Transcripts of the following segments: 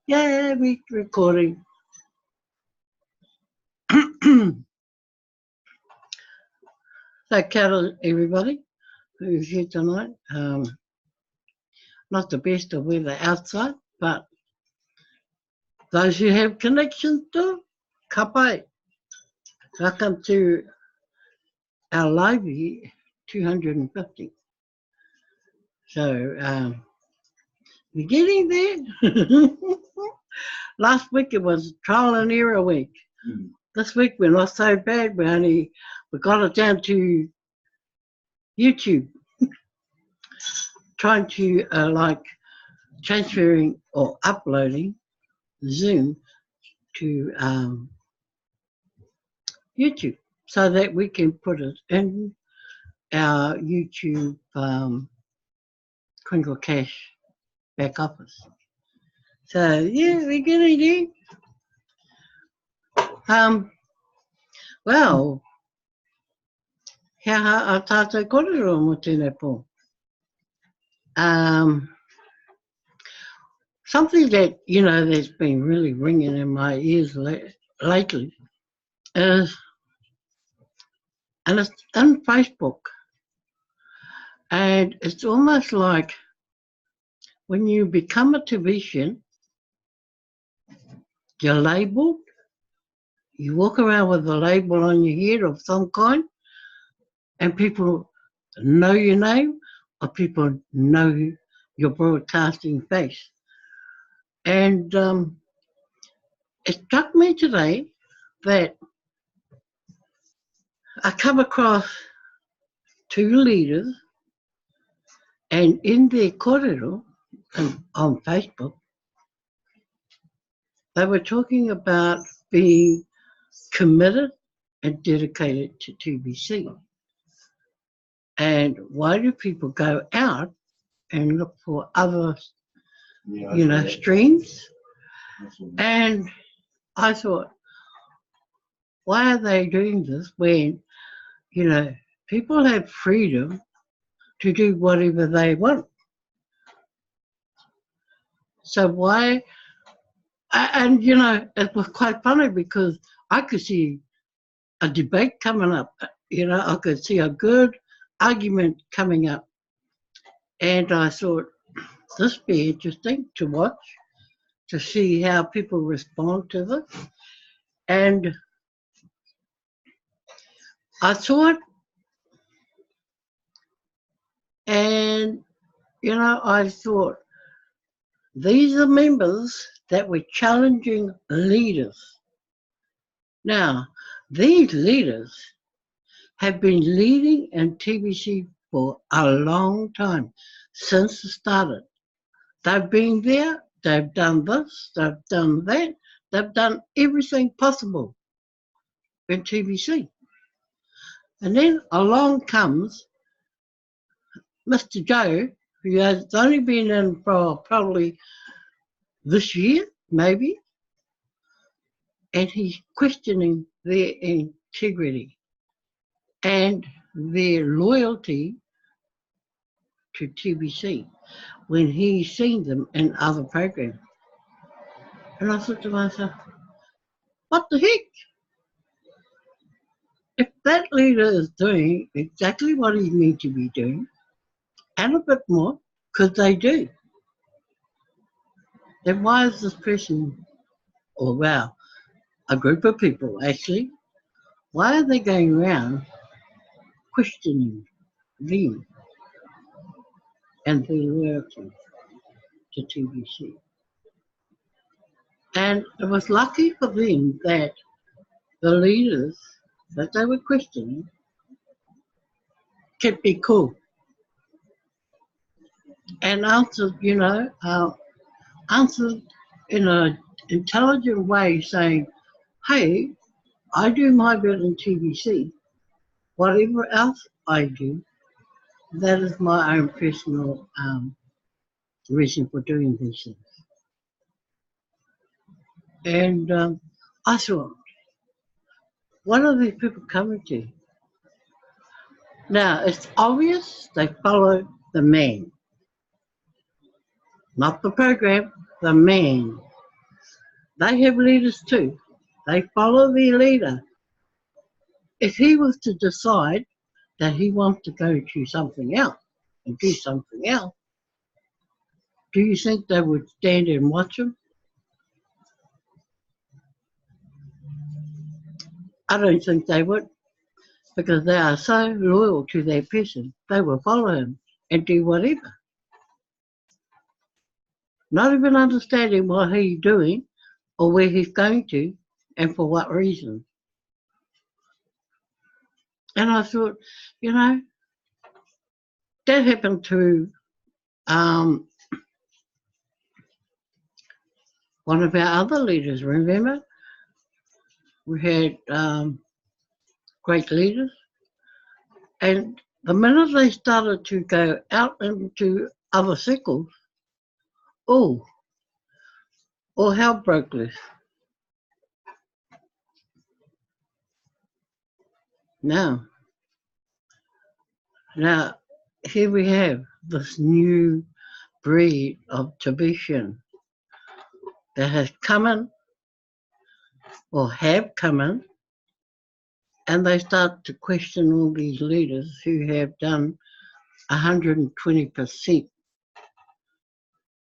Yeah, we're recording. So, Carol, everybody who's here tonight. Not the best of weather outside, but those who have connections to, kapai. Welcome to our Livey 250. So, we're getting there. Last week it was trial and error week. This week we're not so bad. We got it down to YouTube. Trying to transferring or uploading Zoom to YouTube so that we can put it in our YouTube Crinkle Cash back office. So yeah, we're getting there. Well, hea a tātou kōrero mo tēnei pō. Something that, that's been really ringing in my ears lately is, and it's in Facebook, and it's almost like when you become a Tibetan, you're labelled, you walk around with a label on your head of some kind, and people know your name, or people know your broadcasting face. And it struck me today that I come across two leaders, and in their kōrero on Facebook, they were talking about being committed and dedicated to TBC. And why do people go out and look for other, streams? And I thought, why are they doing this when, people have freedom to do whatever they want? So why? And, it was quite funny because I could see a debate coming up. I could see a good argument coming up. And I thought, this would be interesting to watch, to see how people respond to this. And I saw it, and, I thought, these are members that were challenging leaders. Now, these leaders have been leading in TBC for a long time, since it started. They've been there, they've done this, they've done that, they've done everything possible in TBC. And then along comes Mr. Joe, who has only been in for probably this year, maybe, and he's questioning their integrity and their loyalty to TBC when he's seen them in other programs. And I thought to myself, what the heck? If that leader is doing exactly what he needs to be doing, and a bit more, because they do, then why is this person, or wow, a group of people actually, why are they going around questioning them and their loyalty to TBC? And it was lucky for them that the leaders that they were questioning kept it cool and answered, answered in an intelligent way, saying, hey, I do my bit in TBC. Whatever else I do, that is my own personal reason for doing these things. And I thought, what are these people coming to? Now, it's obvious they follow the man. Not the program, the man. They have leaders too. They follow their leader. If he was to decide that he wants to go to something else and do something else, do you think they would stand and watch him? I don't think they would, because they are so loyal to their person. They will follow him and do whatever, not even understanding what he's doing or where he's going to and for what reason. And I thought, you know, that happened to um, one of our other leaders, remember? We had great leaders, and the minute they started to go out into other circles, oh, all hell broke loose. Now, now, here we have this new breed of Tibetan that has come in or have come in, and they start to question all these leaders who have done 120%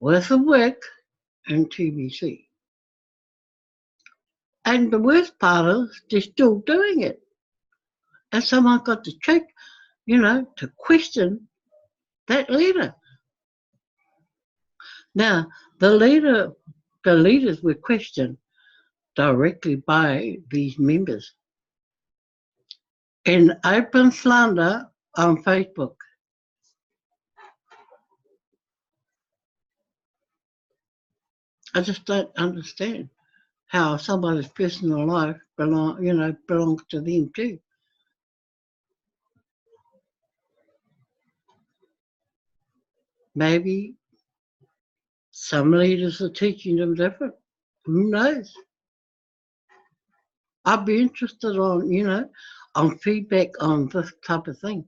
worth of work in TBC. And the worst part is they're still doing it. And someone got to check, to question that leader. Now, the leaders were questioned directly by these members in open slander on Facebook. I just don't understand how somebody's personal life belongs to them too. Maybe some leaders are teaching them different. Who knows? I'd be interested on feedback on this type of thing.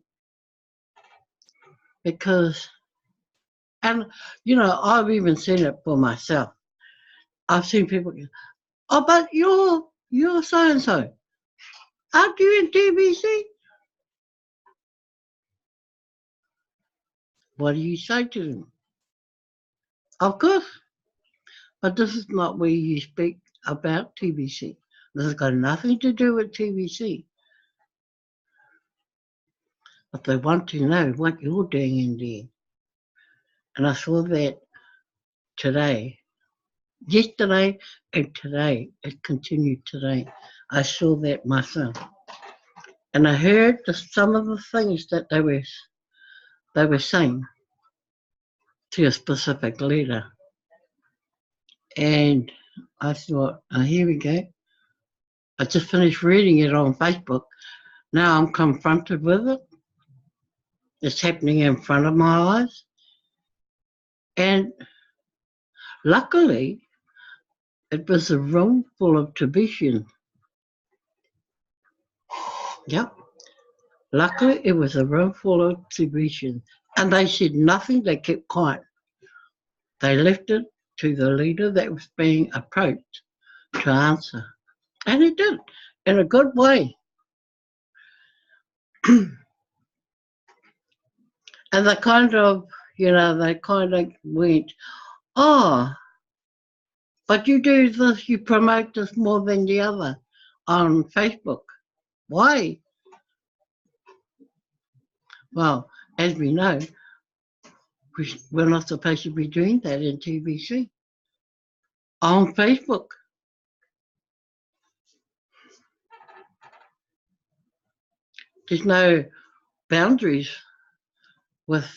Because, and, I've even seen it for myself. I've seen people go, oh, but you're so-and-so. Aren't you in TBC? What do you say to them? Of course, but this is not where you speak about TBC. This has got nothing to do with TBC. But they want to know what you're doing in there. And I saw that today, yesterday and today. It continued today. I saw that myself. And I heard some of the things that they were saying to a specific leader. And I thought, oh, here we go. I just finished reading it on Facebook. Now I'm confronted with it. It's happening in front of my eyes. And luckily, it was a room full of Tibetans. Yep. Luckily, it was a room full of Tibetans. And they said nothing. They kept quiet. They left it to the leader that was being approached to answer. And he did, in a good way. And they kind of went, oh, but you do this, you promote this more than the other on Facebook. Why? Well, as we know, we're not supposed to be doing that in TBC. On Facebook. There's no boundaries with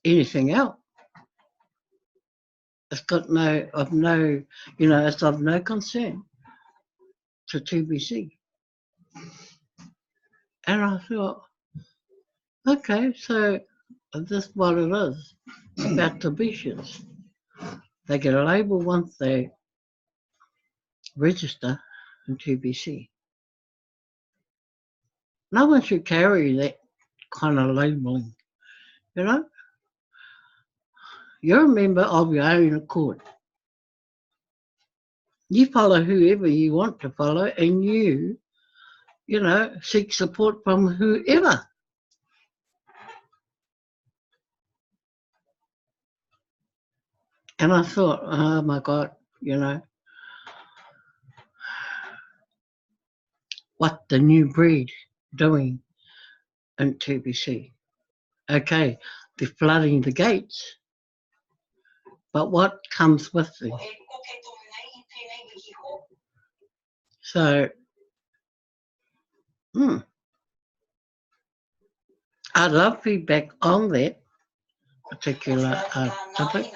anything else. It's got it's of no concern to TBC. And I thought, okay, so this is what it is about Tibetans. They get a label once they register in TBC. No one should carry that kind of labeling, You're a member of your own accord. You follow whoever you want to follow, and you know, seek support from whoever. And I thought, oh my God, you know, what the new breed doing in TBC. Okay, they're flooding the gates, but what comes with them? So, I'd love feedback on that particular topic,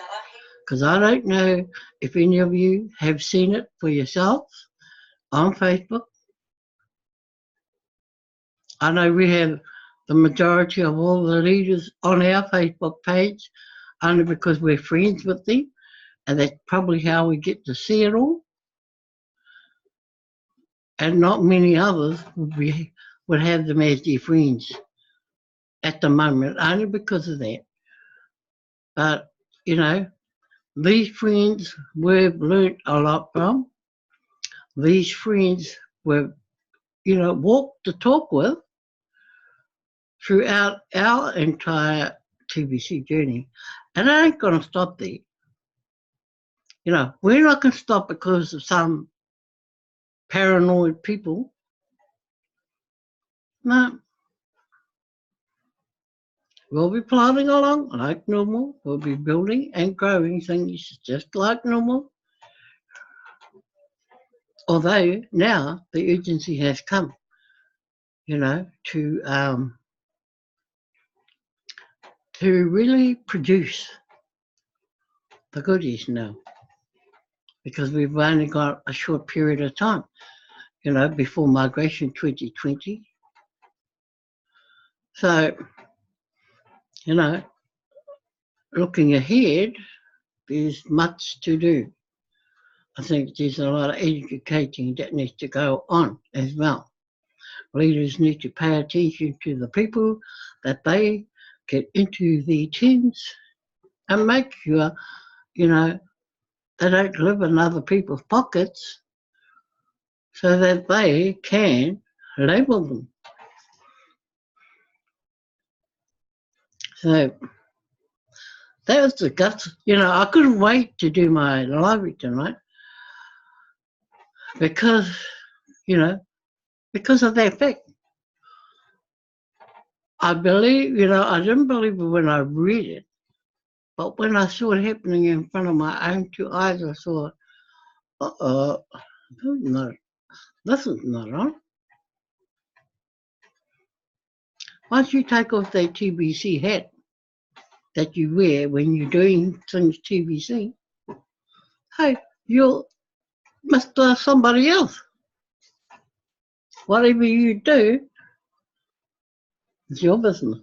because I don't know if any of you have seen it for yourselves on Facebook. I know we have the majority of all the leaders on our Facebook page only because we're friends with them, and that's probably how we get to see it all. And not many others would have them as their friends at the moment, only because of that. But, you know, these friends we've learnt a lot from. These friends we've, you know, walked the talk with throughout our entire TBC journey. And I ain't going to stop there. You know, we're not going to stop because of some paranoid people. No. We'll be plodding along like normal. We'll be building and growing things just like normal. Although now the urgency has come, you know, to really produce the goodies now, because we've only got a short period of time, you know, before Migration 2020. So, you know, looking ahead, there's much to do. I think there's a lot of educating that needs to go on as well. Leaders need to pay attention to the people that they get into their teams and make sure, you know, they don't live in other people's pockets so that they can label them. So that was the guts. You know, I couldn't wait to do my Livey tonight because, you know, because of that fact. I believe, you know, I didn't believe it when I read it, but when I saw it happening in front of my own two eyes, I saw, this is not on. Once you take off that TBC hat that you wear when you're doing things TBC, hey, you're Mr. Somebody else. Whatever you do, it's your business.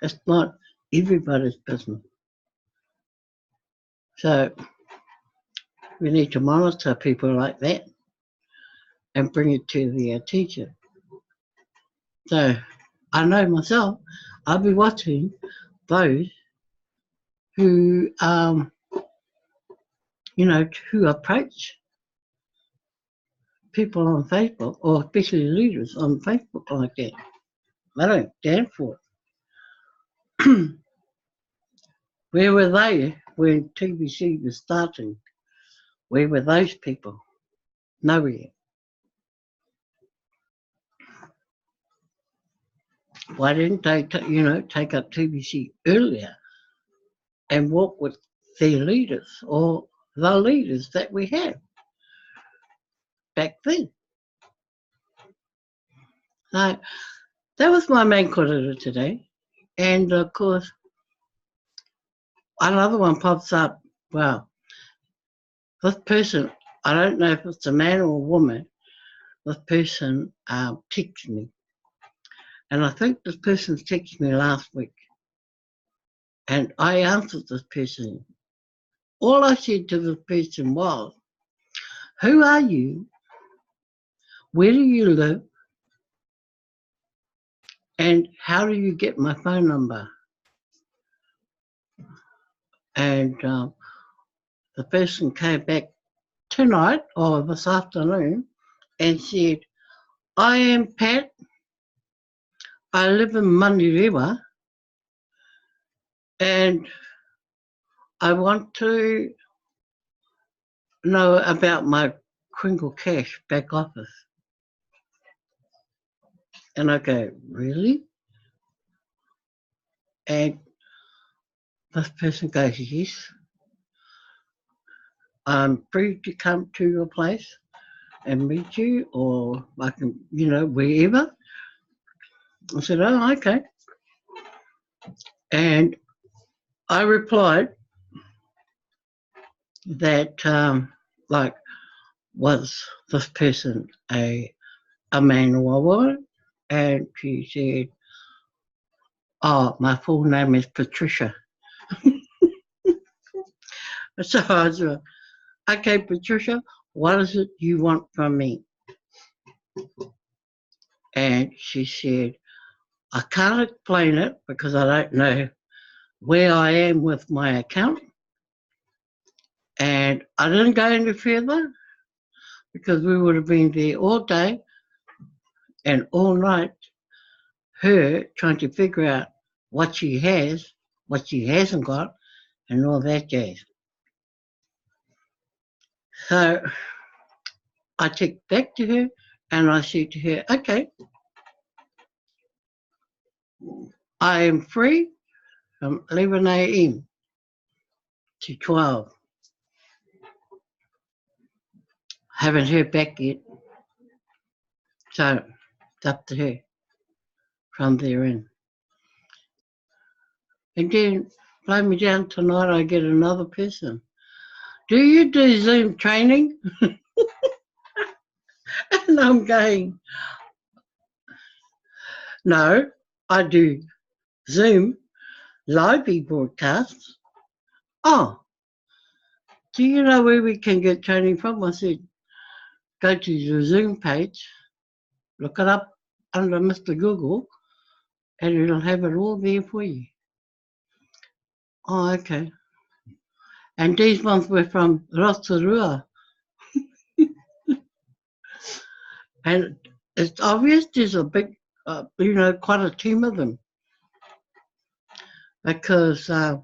It's not everybody's business. So we need to monitor people like that and bring it to the attention. So I know myself, I'll be watching those who, you know, who approach people on Facebook, or especially leaders on Facebook like that. I don't stand for it. Where were they when TBC was starting? Where were those people? Nowhere. Why didn't they, you know, take up TBC earlier and walk with their leaders or the leaders that we had back then? So that was my main corridor today. And of course, another one pops up. Well, this person, I don't know if it's a man or a woman, this person texted me. And I think this person texted me last week. And I answered this person. All I said to this person was, who are you? Where do you live? And how do you get my phone number? And the person came back tonight or this afternoon and said, I am Pat, I live in Manirewa and I want to know about my Kringle Cash back office. And I go, really? And this person goes, yes, I'm free to come to your place and meet you, or I can, wherever. I said, oh, okay. And I replied that, was this person a man or a woman? And she said, oh, my full name is Patricia. So I said, okay, Patricia, what is it you want from me? And she said, I can't explain it because I don't know where I am with my account. And I didn't go any further because we would have been there all day and all night, her trying to figure out what she has, what she hasn't got, and all that jazz. So I took back to her and I said to her, okay, I am free from 11 a.m. to 12. Haven't heard back yet. So it's up to her from there in. And then blow me down tonight, I get another person. Do you do Zoom training? And I'm going, no, I do Zoom Livey broadcasts. Oh, do you know where we can get training from? I said, go to the Zoom page, look it up under Mr. Google, and it'll have it all there for you. Oh, okay. And these ones were from Rotorua. And it's obvious there's a big, quite a team of them. Because a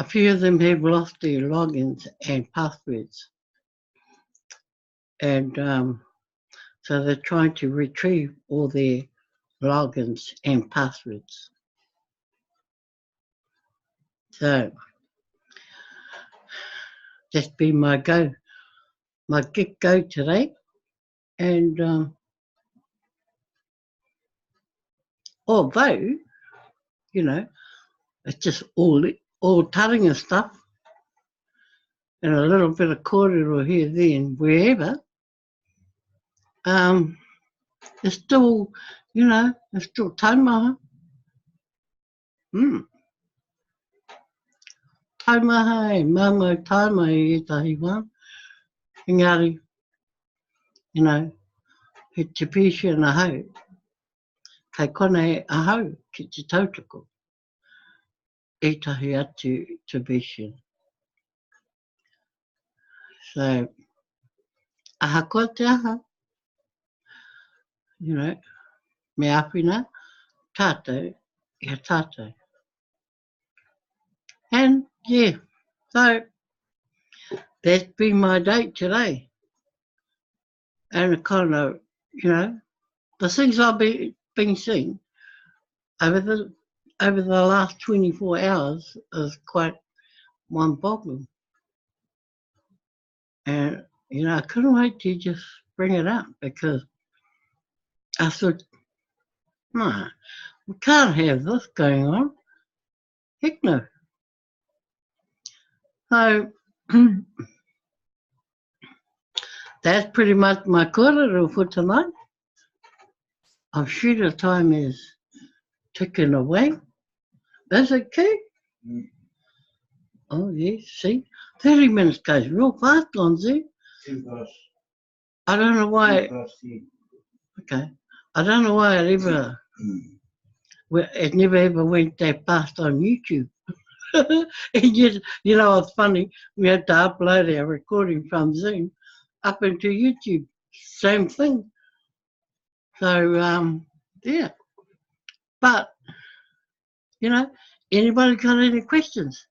few of them have lost their logins and passwords. And so they're trying to retrieve all their logins and passwords. So that's been my get go today. And although, it's just all taringa stuff and a little bit of kōrero here, there and wherever, it's still, it's still taumaha. Taumaha e māmau tauma e etahi wā. Engari, he te pīshi and ahau. Kei kona e ahau ki te tautoko. Etahi atu te pīshi. So, aha koa te aha. Me awhina, tātou, ia tātou. And, yeah, so that's been my day today. And kind of, the things I've been seeing over the last 24 hours is quite mind-boggling. And, I couldn't wait to just bring it up because I thought, no, we can't have this going on. Heck no. So, that's pretty much my kōrero for tonight. I'm sure the time is ticking away. That's okay. Oh, yes, see? 30 minutes goes real fast, Lonzy. I don't know why. Okay. I don't know why it never ever went that fast on YouTube. And you know, it's funny, we had to upload our recording from Zoom up into YouTube. Same thing. So, yeah. But, you know, anybody got any questions?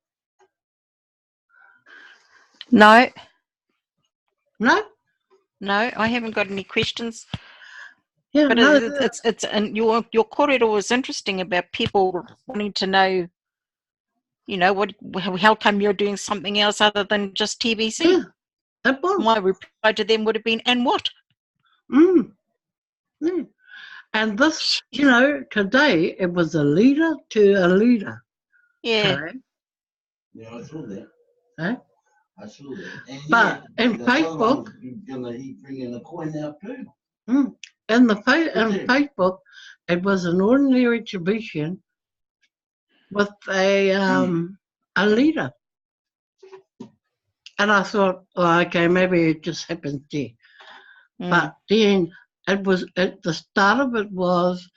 No, No? no, I haven't got any questions. Yeah, But no. it's and your kōrero was interesting about people wanting to know, you know, how come you're doing something else other than just TBC? Yeah, it was. My reply to them would have been, and what? Yeah. And this, you know, today it was a leader to a leader. Yeah. Okay? Yeah, I saw that. Eh? I saw that. And But in the Facebook, he's bringing a coin out too. in Facebook, it was an ordinary exhibition with a leader. And I thought, oh, okay, maybe it just happened there. But then it was, at the start of it was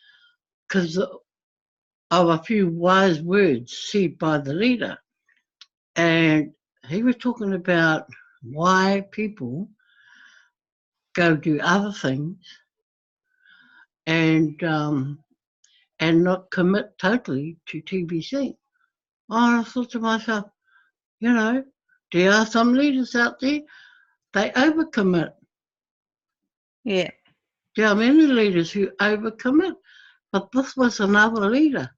because of a few wise words said by the leader. And he was talking about why people go do other things and not commit totally to TBC. Oh, I thought to myself, you know, there are some leaders out there, they overcommit. Yeah. There are many leaders who overcommit, but this was another leader.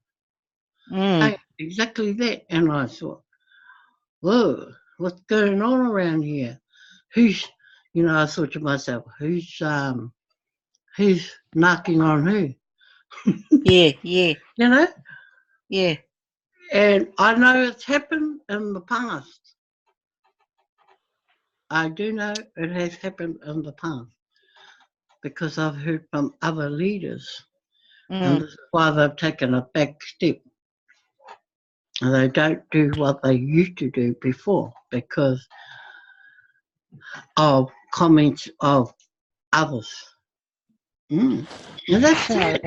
Hey, exactly that. And I thought, whoa, what's going on around here? Who's, you know, I thought to myself, who's knocking on who? Yeah. You know? Yeah. And I know it's happened in the past. I do know it has happened in the past because I've heard from other leaders, and this is why they've taken a back step. And they don't do what they used to do before because of comments of others. And that's sad.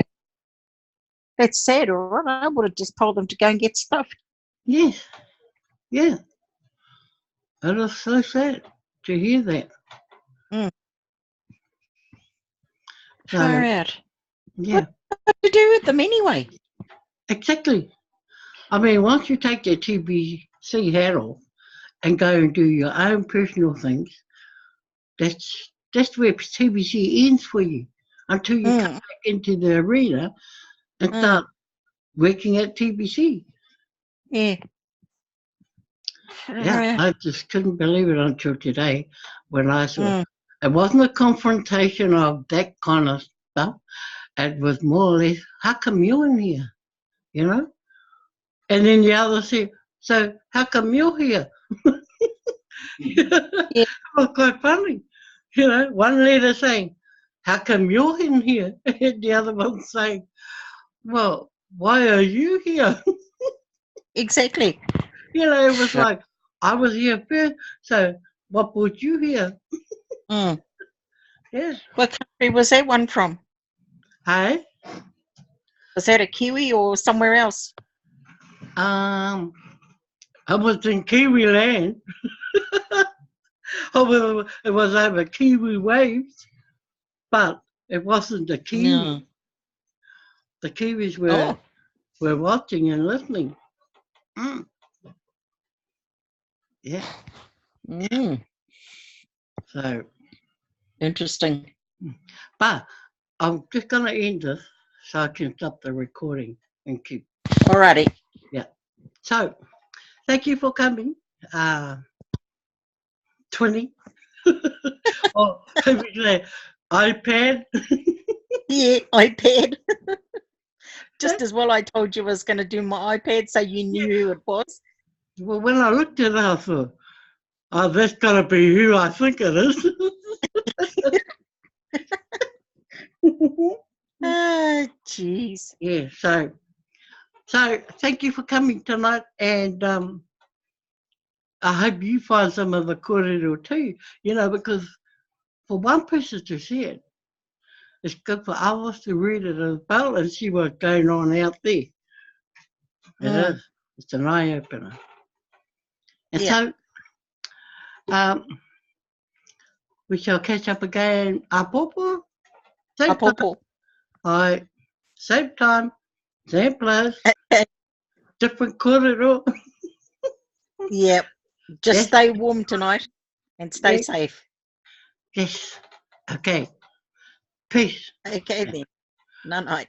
That's sad, all right. I would have just told them to go and get stuff. Yes. Yeah. It is so sad to hear that. Far out. Yeah. What to do with them anyway? Exactly. I mean, once you take your TBC hat off and go and do your own personal things, that's where TBC ends for you until you come back into the arena and start working at TBC. Yeah. Yeah, I just couldn't believe it until today when I saw it wasn't a confrontation of that kind of stuff. It was more or less, how come you're in here? You know? And then the other said, so how come you're here? It was quite funny. You know, one leader saying, how come you're in here? And the other one saying, well, why are you here? Exactly. You know, it was like, I was here first, so what brought you here? Yeah. What country was that one from? Hey? Was that a Kiwi or somewhere else? I was in Kiwi land. It was over Kiwi waves, but it wasn't the Kiwi. No. The Kiwis were watching and listening. Yeah. So interesting. But I'm just going to end this so I can stop the recording and keep. Alrighty. Yeah. So thank you for coming. 20. Or maybe iPad. Yeah, iPad. Just as well I told you I was going to do my iPad so you knew who it was. Well, when I looked at it, I thought, oh, that's got to be who I think it is. Oh, jeez. Yeah, so thank you for coming tonight, and I hope you find some of the kōrero too, you know, because for one person to see it, it's good for others to read it as well and see what's going on out there. It is. It's an eye-opener. And Yeah. so we shall catch up again. Apopo. Same time. Apopo. Aye. Same time. Same place. Different corridor. Yep. Just Yes. stay warm tonight and stay Yeah. safe. Yes. Okay. Peace. Okay then. Night night.